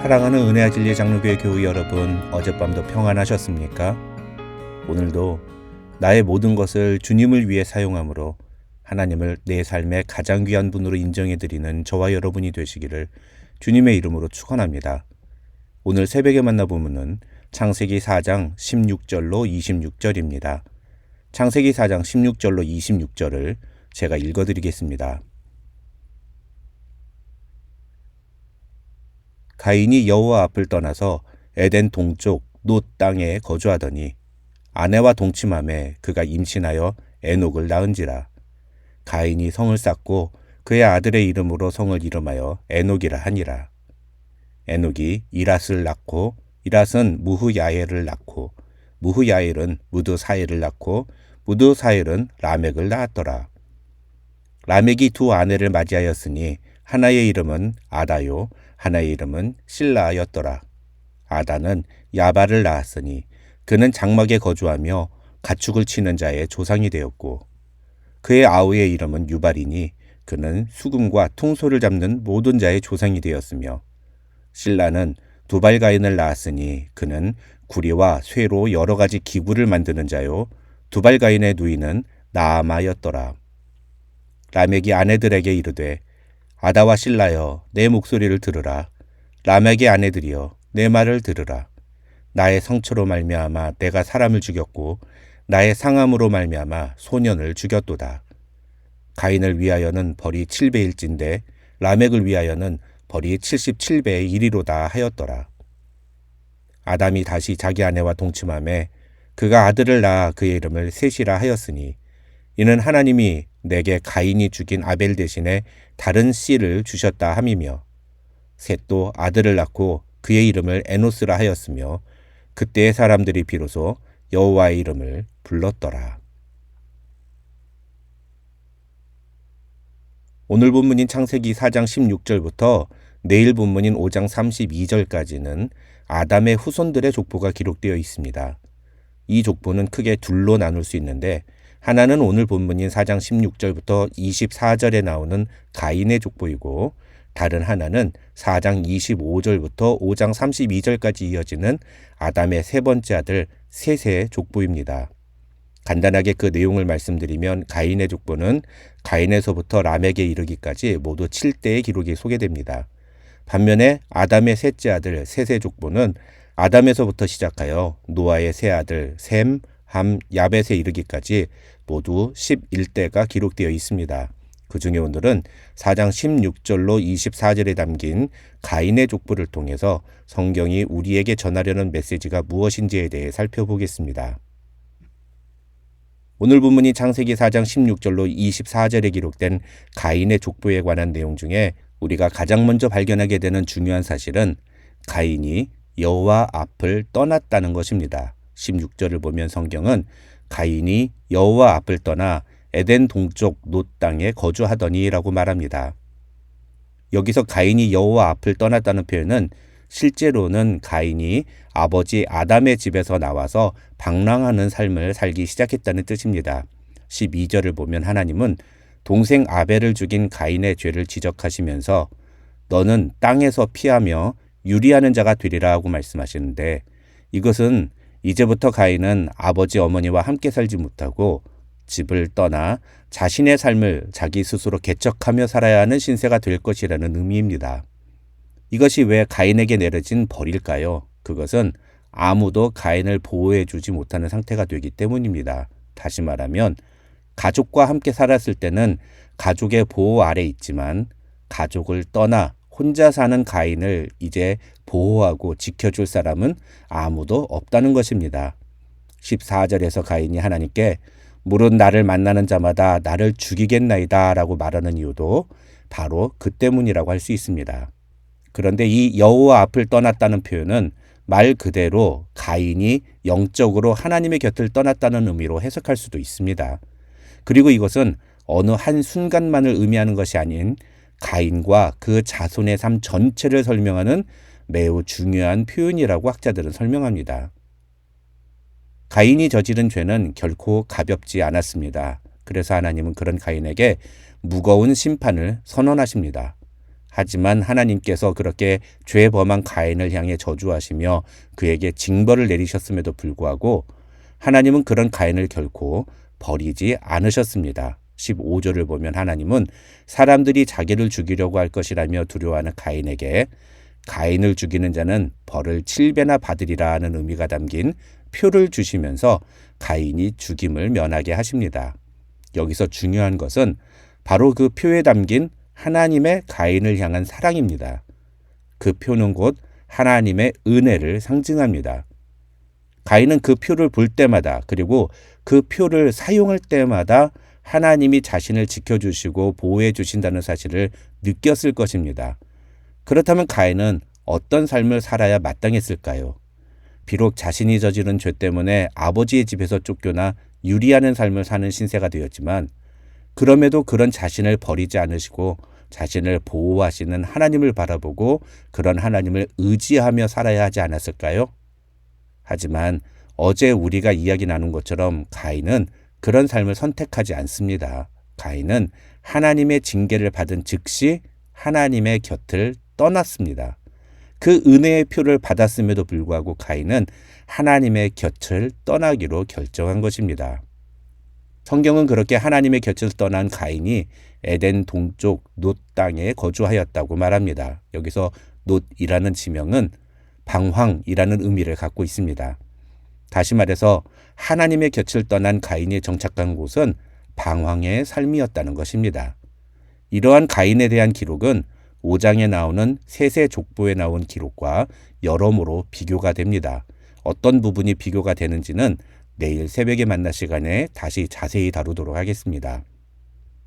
사랑하는 은혜와 진리의 장로교회 교우 여러분, 어젯밤도 평안하셨습니까? 오늘도 나의 모든 것을 주님을 위해 사용함으로 하나님을 내 삶의 가장 귀한 분으로 인정해드리는 저와 여러분이 되시기를 주님의 이름으로 축원합니다. 오늘 새벽에 만나보면은 창세기 4장 16절로 26절입니다. 창세기 4장 16절로 26절을 제가 읽어드리겠습니다. 가인이 여호와 앞을 떠나서 에덴 동쪽 놋 땅에 거주하더니 아내와 동침함에 그가 임신하여 에녹을 낳은지라. 가인이 성을 쌓고 그의 아들의 이름으로 성을 이름하여 에녹이라 하니라. 에녹이 이랏을 낳고 이랏은 무후야엘을 낳고 무후야엘은 무드사엘을 낳고 무드사엘은 라멕을 낳았더라. 라멕이 두 아내를 맞이하였으니 하나의 이름은 아다요 하나의 이름은 실라였더라. 아다는 야발을 낳았으니 그는 장막에 거주하며 가축을 치는 자의 조상이 되었고 그의 아우의 이름은 유발이니 그는 수금과 퉁소를 잡는 모든 자의 조상이 되었으며 실라는 두발가인을 낳았으니 그는 구리와 쇠로 여러 가지 기구를 만드는 자요 두발가인의 누이는 나아마였더라. 라멕이 아내들에게 이르되 아다와 실라여 내 목소리를 들으라. 라멕의 아내들이여 내 말을 들으라. 나의 성처로 말미암아 내가 사람을 죽였고 나의 상함으로 말미암아 소년을 죽였도다. 가인을 위하여는 벌이 7배일진데 라멕을 위하여는 벌이 77배의 1이로다 하였더라. 아담이 다시 자기 아내와 동침하매 그가 아들을 낳아 그의 이름을 셋이라 하였으니 이는 하나님이 내게 가인이 죽인 아벨 대신에 다른 씨를 주셨다 함이며 셋도 아들을 낳고 그의 이름을 에노스라 하였으며 그때의 사람들이 비로소 여호와의 이름을 불렀더라. 오늘 본문인 창세기 4장 16절부터 내일 본문인 5장 32절까지는 아담의 후손들의 족보가 기록되어 있습니다. 이 족보는 크게 둘로 나눌 수 있는데 하나는 오늘 본문인 4장 16절부터 24절에 나오는 가인의 족보이고 다른 하나는 4장 25절부터 5장 32절까지 이어지는 아담의 세 번째 아들 셋의 족보입니다. 간단하게 그 내용을 말씀드리면 가인의 족보는 가인에서부터 라멕에 이르기까지 모두 7대의 기록이 소개됩니다. 반면에 아담의 셋째 아들 셋의 족보는 아담에서부터 시작하여 노아의 세 아들 셈, 함, 야벳에 이르기까지 모두 11대가 기록되어 있습니다. 그 중에 오늘은 4장 16절로 24절에 담긴 가인의 족보를 통해서 성경이 우리에게 전하려는 메시지가 무엇인지에 대해 살펴보겠습니다. 오늘 본문이 창세기 4장 16절로 24절에 기록된 가인의 족보에 관한 내용 중에 우리가 가장 먼저 발견하게 되는 중요한 사실은 가인이 여호와 앞을 떠났다는 것입니다. 16절을 보면 성경은 가인이 여호와 앞을 떠나 에덴 동쪽 놋 땅에 거주하더니 라고 말합니다. 여기서 가인이 여호와 앞을 떠났다는 표현은 실제로는 가인이 아버지 아담의 집에서 나와서 방랑하는 삶을 살기 시작했다는 뜻입니다. 12절을 보면 하나님은 동생 아벨을 죽인 가인의 죄를 지적하시면서 너는 땅에서 피하며 유리하는 자가 되리라 하고 말씀하시는데 이것은 이제부터 가인은 아버지 어머니와 함께 살지 못하고 집을 떠나 자신의 삶을 자기 스스로 개척하며 살아야 하는 신세가 될 것이라는 의미입니다. 이것이 왜 가인에게 내려진 벌일까요? 그것은 아무도 가인을 보호해주지 못하는 상태가 되기 때문입니다. 다시 말하면 가족과 함께 살았을 때는 가족의 보호 아래 있지만 가족을 떠나 혼자 사는 가인을 이제 보호하고 지켜줄 사람은 아무도 없다는 것입니다. 14절에서 가인이 하나님께 물은 나를 만나는 자마다 나를 죽이겠나이다 라고 말하는 이유도 바로 그 때문이라고 할 수 있습니다. 그런데 이 여호와 앞을 떠났다는 표현은 말 그대로 가인이 영적으로 하나님의 곁을 떠났다는 의미로 해석할 수도 있습니다. 그리고 이것은 어느 한 순간만을 의미하는 것이 아닌 가인과 그 자손의 삶 전체를 설명하는 매우 중요한 표현이라고 학자들은 설명합니다. 가인이 저지른 죄는 결코 가볍지 않았습니다. 그래서 하나님은 그런 가인에게 무거운 심판을 선언하십니다. 하지만 하나님께서 그렇게 죄 범한 가인을 향해 저주하시며 그에게 징벌을 내리셨음에도 불구하고 하나님은 그런 가인을 결코 버리지 않으셨습니다. 15절을 보면 하나님은 사람들이 자기를 죽이려고 할 것이라며 두려워하는 가인에게 가인을 죽이는 자는 벌을 7배나 받으리라 하는 의미가 담긴 표를 주시면서 가인이 죽임을 면하게 하십니다. 여기서 중요한 것은 바로 그 표에 담긴 하나님의 가인을 향한 사랑입니다. 그 표는 곧 하나님의 은혜를 상징합니다. 가인은 그 표를 볼 때마다 그리고 그 표를 사용할 때마다 하나님이 자신을 지켜주시고 보호해 주신다는 사실을 느꼈을 것입니다. 그렇다면 가인은 어떤 삶을 살아야 마땅했을까요? 비록 자신이 저지른 죄 때문에 아버지의 집에서 쫓겨나 유리하는 삶을 사는 신세가 되었지만 그럼에도 그런 자신을 버리지 않으시고 자신을 보호하시는 하나님을 바라보고 그런 하나님을 의지하며 살아야 하지 않았을까요? 하지만 어제 우리가 이야기 나눈 것처럼 가인은 그런 삶을 선택하지 않습니다. 가인은 하나님의 징계를 받은 즉시 하나님의 곁을 떠났습니다. 그 은혜의 표를 받았음에도 불구하고 가인은 하나님의 곁을 떠나기로 결정한 것입니다. 성경은 그렇게 하나님의 곁을 떠난 가인이 에덴 동쪽 놋 땅에 거주하였다고 말합니다. 여기서 놋이라는 지명은 방황이라는 의미를 갖고 있습니다. 다시 말해서 하나님의 곁을 떠난 가인이 정착한 곳은 방황의 삶이었다는 것입니다. 이러한 가인에 대한 기록은 5장에 나오는 셋의 족보에 나온 기록과 여러모로 비교가 됩니다. 어떤 부분이 비교가 되는지는 내일 새벽에 만날 시간에 다시 자세히 다루도록 하겠습니다.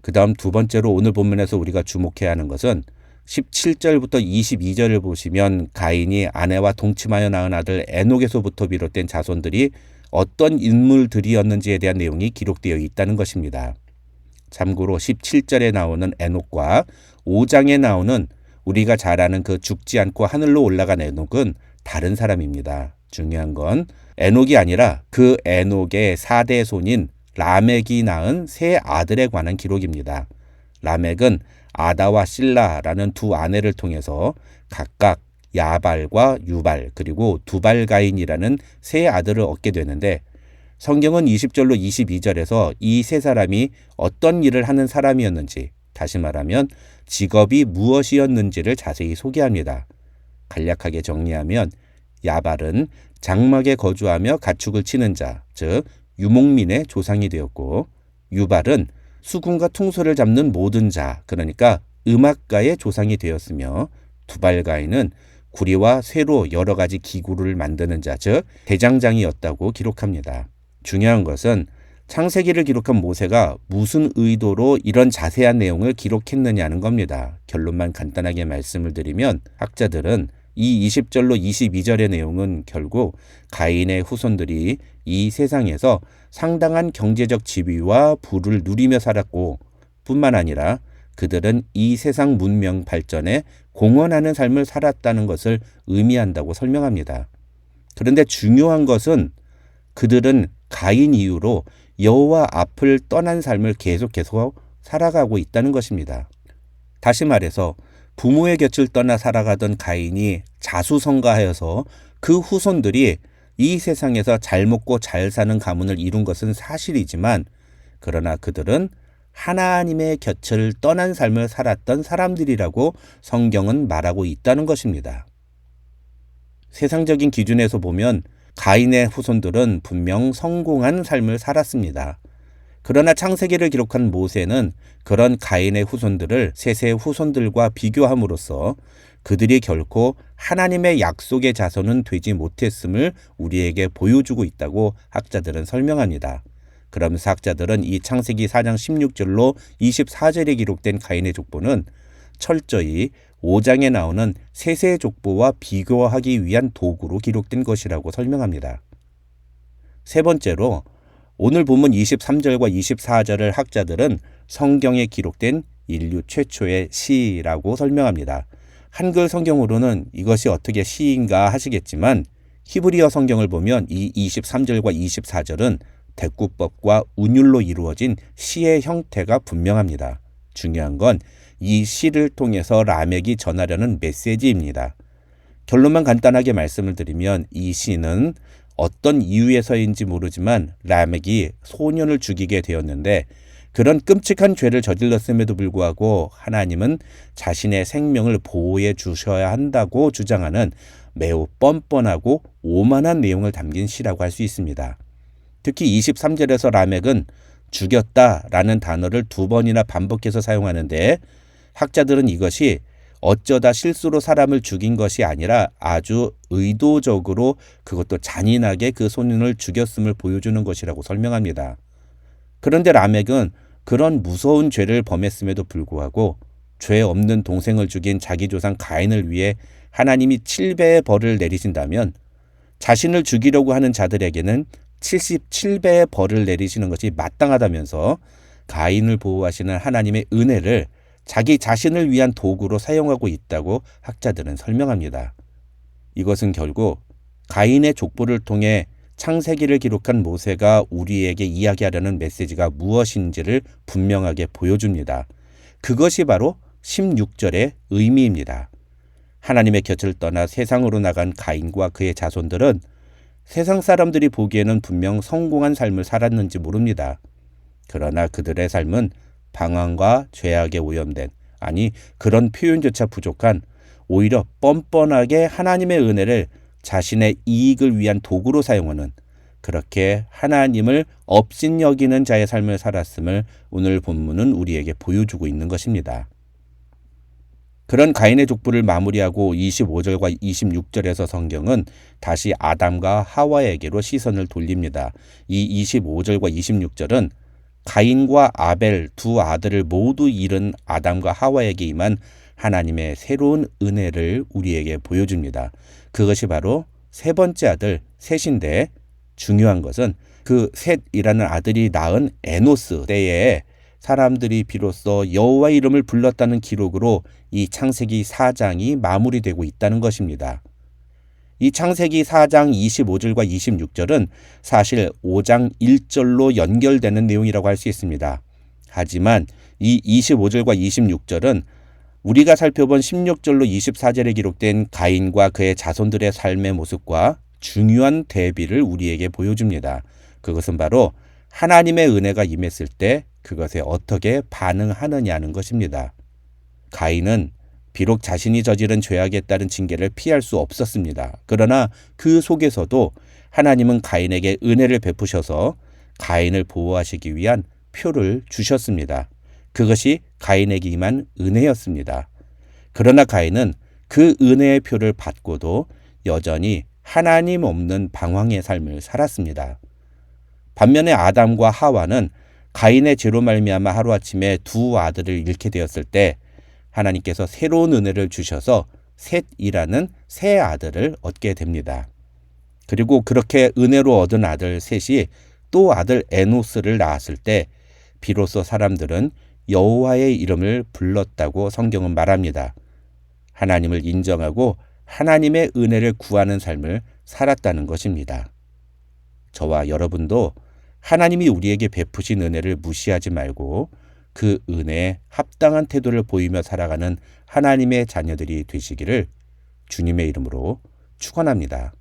그 다음 두 번째로 오늘 본문에서 우리가 주목해야 하는 것은 17절부터 22절을 보시면 가인이 아내와 동침하여 낳은 아들 에녹에서부터 비롯된 자손들이 어떤 인물들이었는지에 대한 내용이 기록되어 있다는 것입니다. 참고로 17절에 나오는 에녹과 5장에 나오는 우리가 잘 아는 그 죽지 않고 하늘로 올라간 에녹은 다른 사람입니다. 중요한 건 에녹이 아니라 그 에녹의 4대 손인 라멕이 낳은 세 아들에 관한 기록입니다. 라멕은 아다와 실라라는 두 아내를 통해서 각각 야발과 유발 그리고 두발가인이라는 세 아들을 얻게 되는데 성경은 20절로 22절에서 이 세 사람이 어떤 일을 하는 사람이었는지, 다시 말하면 직업이 무엇이었는지를 자세히 소개합니다. 간략하게 정리하면 야발은 장막에 거주하며 가축을 치는 자, 즉 유목민의 조상이 되었고, 유발은 수군과 퉁소를 잡는 모든 자, 그러니까 음악가의 조상이 되었으며, 두발가인은 구리와 쇠로 여러 가지 기구를 만드는 자, 즉 대장장이었다고 기록합니다. 중요한 것은 창세기를 기록한 모세가 무슨 의도로 이런 자세한 내용을 기록했느냐는 겁니다. 결론만 간단하게 말씀을 드리면 학자들은 이 20절로 22절의 내용은 결국 가인의 후손들이 이 세상에서 상당한 경제적 지위와 부를 누리며 살았고 뿐만 아니라 그들은 이 세상 문명 발전에 공헌하는 삶을 살았다는 것을 의미한다고 설명합니다. 그런데 중요한 것은 그들은 가인 이후로 여호와 앞을 떠난 삶을 계속해서 살아가고 있다는 것입니다. 다시 말해서 부모의 곁을 떠나 살아가던 가인이 자수성가하여서 그 후손들이 이 세상에서 잘 먹고 잘 사는 가문을 이룬 것은 사실이지만 그러나 그들은 하나님의 곁을 떠난 삶을 살았던 사람들이라고 성경은 말하고 있다는 것입니다. 세상적인 기준에서 보면 가인의 후손들은 분명 성공한 삶을 살았습니다. 그러나 창세기를 기록한 모세는 그런 가인의 후손들을 셋의 후손들과 비교함으로써 그들이 결코 하나님의 약속의 자손은 되지 못했음을 우리에게 보여주고 있다고 학자들은 설명합니다. 그러면서 학자들은 이 창세기 4장 16절로 24절에 기록된 가인의 족보는 철저히 5장에 나오는 셋의 족보와 비교하기 위한 도구로 기록된 것이라고 설명합니다. 세 번째로 오늘 본문 23절과 24절을 학자들은 성경에 기록된 인류 최초의 시라고 설명합니다. 한글 성경으로는 이것이 어떻게 시인가 하시겠지만 히브리어 성경을 보면 이 23절과 24절은 대꾸법과 운율로 이루어진 시의 형태가 분명합니다. 중요한 건 이 시를 통해서 라멕이 전하려는 메시지입니다. 결론만 간단하게 말씀을 드리면 이 시는 어떤 이유에서인지 모르지만 라멕이 소년을 죽이게 되었는데 그런 끔찍한 죄를 저질렀음에도 불구하고 하나님은 자신의 생명을 보호해 주셔야 한다고 주장하는 매우 뻔뻔하고 오만한 내용을 담긴 시라고 할 수 있습니다. 특히 23절에서 라멕은 죽였다라는 단어를 2번이나 반복해서 사용하는데 학자들은 이것이 어쩌다 실수로 사람을 죽인 것이 아니라 아주 의도적으로 그것도 잔인하게 그 소년을 죽였음을 보여주는 것이라고 설명합니다. 그런데 라멕은 그런 무서운 죄를 범했음에도 불구하고 죄 없는 동생을 죽인 자기 조상 가인을 위해 하나님이 7배의 벌을 내리신다면 자신을 죽이려고 하는 자들에게는 77배의 벌을 내리시는 것이 마땅하다면서 가인을 보호하시는 하나님의 은혜를 자기 자신을 위한 도구로 사용하고 있다고 학자들은 설명합니다. 이것은 결국 가인의 족보를 통해 창세기를 기록한 모세가 우리에게 이야기하려는 메시지가 무엇인지를 분명하게 보여줍니다. 그것이 바로 16절의 의미입니다. 하나님의 곁을 떠나 세상으로 나간 가인과 그의 자손들은 세상 사람들이 보기에는 분명 성공한 삶을 살았는지 모릅니다. 그러나 그들의 삶은 방황과 죄악에 오염된, 아니 그런 표현조차 부족한, 오히려 뻔뻔하게 하나님의 은혜를 자신의 이익을 위한 도구로 사용하는, 그렇게 하나님을 업신여기는 자의 삶을 살았음을 오늘 본문은 우리에게 보여주고 있는 것입니다. 그런 가인의 족보를 마무리하고 25절과 26절에서 성경은 다시 아담과 하와에게로 시선을 돌립니다. 이 25절과 26절은 가인과 아벨 두 아들을 모두 잃은 아담과 하와에게 임한 하나님의 새로운 은혜를 우리에게 보여줍니다. 그것이 바로 세 번째 아들 셋인데 중요한 것은 그 셋이라는 아들이 낳은 에노스 때에 사람들이 비로소 여호와 이름을 불렀다는 기록으로 이 창세기 4장이 마무리되고 있다는 것입니다. 이 창세기 4장 25절과 26절은 사실 5장 1절로 연결되는 내용이라고 할 수 있습니다. 하지만 이 25절과 26절은 우리가 살펴본 16절로 24절에 기록된 가인과 그의 자손들의 삶의 모습과 중요한 대비를 우리에게 보여줍니다. 그것은 바로 하나님의 은혜가 임했을 때 그것에 어떻게 반응하느냐는 것입니다. 가인은 비록 자신이 저지른 죄악에 따른 징계를 피할 수 없었습니다. 그러나 그 속에서도 하나님은 가인에게 은혜를 베푸셔서 가인을 보호하시기 위한 표를 주셨습니다. 그것이 가인에게 임한 은혜였습니다. 그러나 가인은 그 은혜의 표를 받고도 여전히 하나님 없는 방황의 삶을 살았습니다. 반면에 아담과 하와는 가인의 죄로 말미암아 하루아침에 두 아들을 잃게 되었을 때 하나님께서 새로운 은혜를 주셔서 셋이라는 새 아들을 얻게 됩니다. 그리고 그렇게 은혜로 얻은 아들 셋이 또 아들 에노스를 낳았을 때 비로소 사람들은 여호와의 이름을 불렀다고 성경은 말합니다. 하나님을 인정하고 하나님의 은혜를 구하는 삶을 살았다는 것입니다. 저와 여러분도 하나님이 우리에게 베푸신 은혜를 무시하지 말고 그 은혜에 합당한 태도를 보이며 살아가는 하나님의 자녀들이 되시기를 주님의 이름으로 축원합니다.